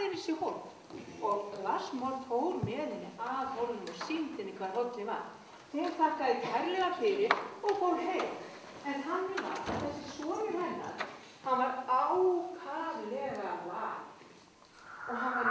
yfir sig hólf og Larsmór fór með henni að hólfum og sýndi henni hvað hóllið var. Hún þakkaði kærlega fyrir og fór heim. En hann var að þessi sonur hennar, hann var ákaflega var og hann var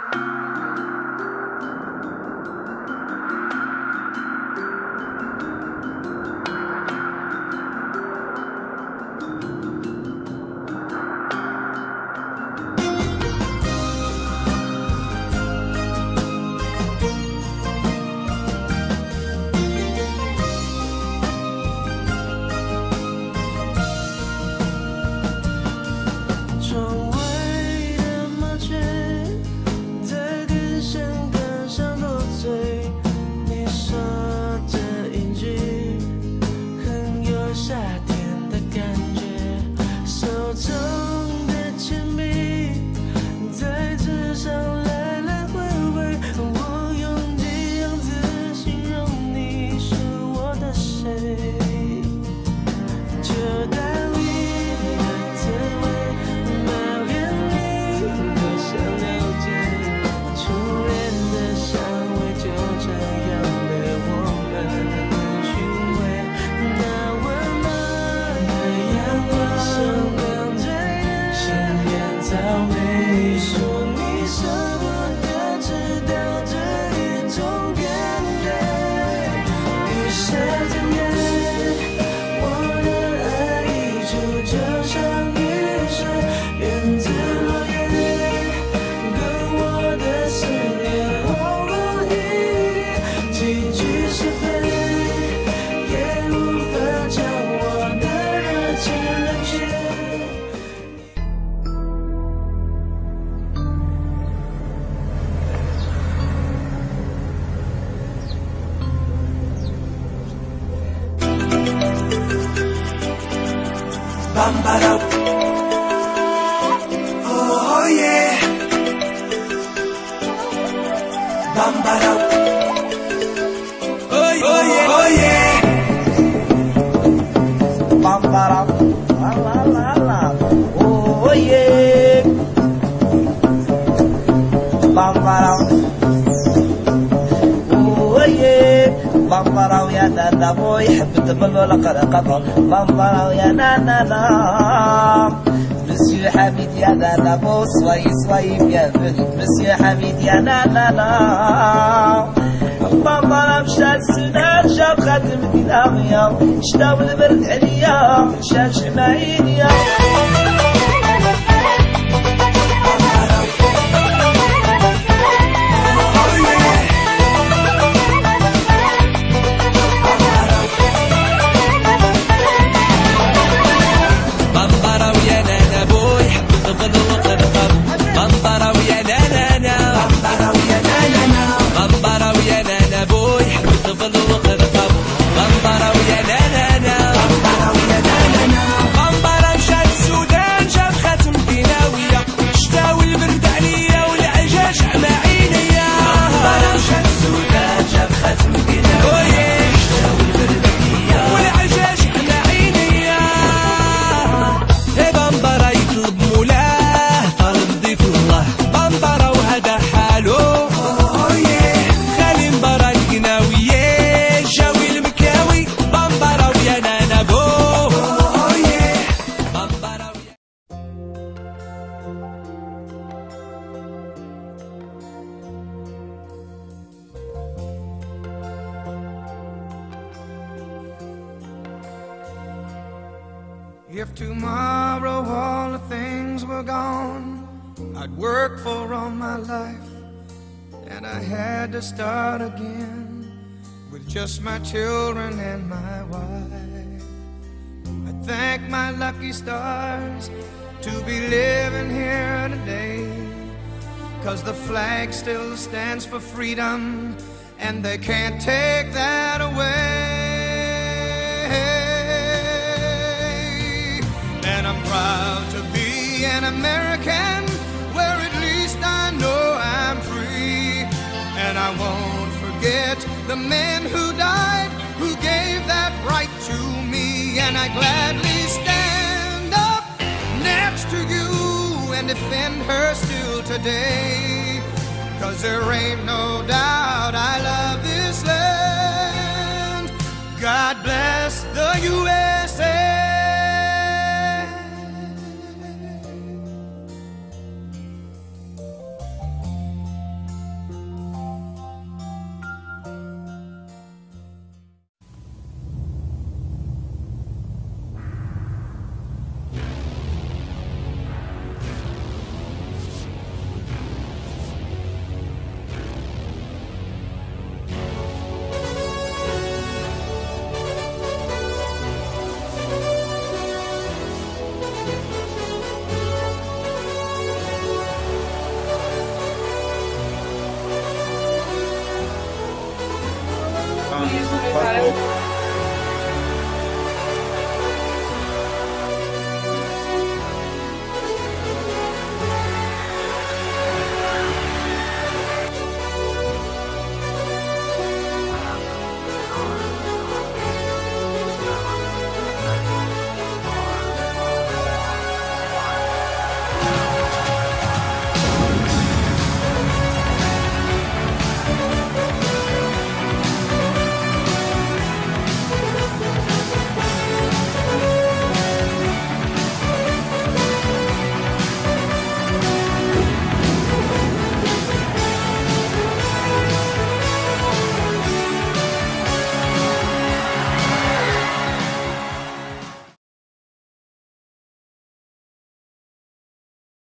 Bambara, oh yeah, Bambara, oh yeah, oh yeah, Bambara, la la la la, oh yeah, Bambara, oh yeah, Bambara ya nana boy, حبت بالولا قرقبة بامبرا يا نانا مسيو حميد يا نانا بو صويب يا بنت مسيو حميد يا نانا بامبرا مشات السنان شاب خاتم دينامية شتاو البرد عليا شاف شماينيا If tomorrow all the things were gone I'd work for all my life, and I had to start again with just my children and my wife. I thank my lucky stars to be living here today, 'cause the flag still stands for freedom and they can't take that away. And I'm proud to be an American, where at least I know I'm free. And I won't forget the men who died, who gave that right to me. And I gladly stand up next to you and defend her still today. 'cause there ain't no doubt I love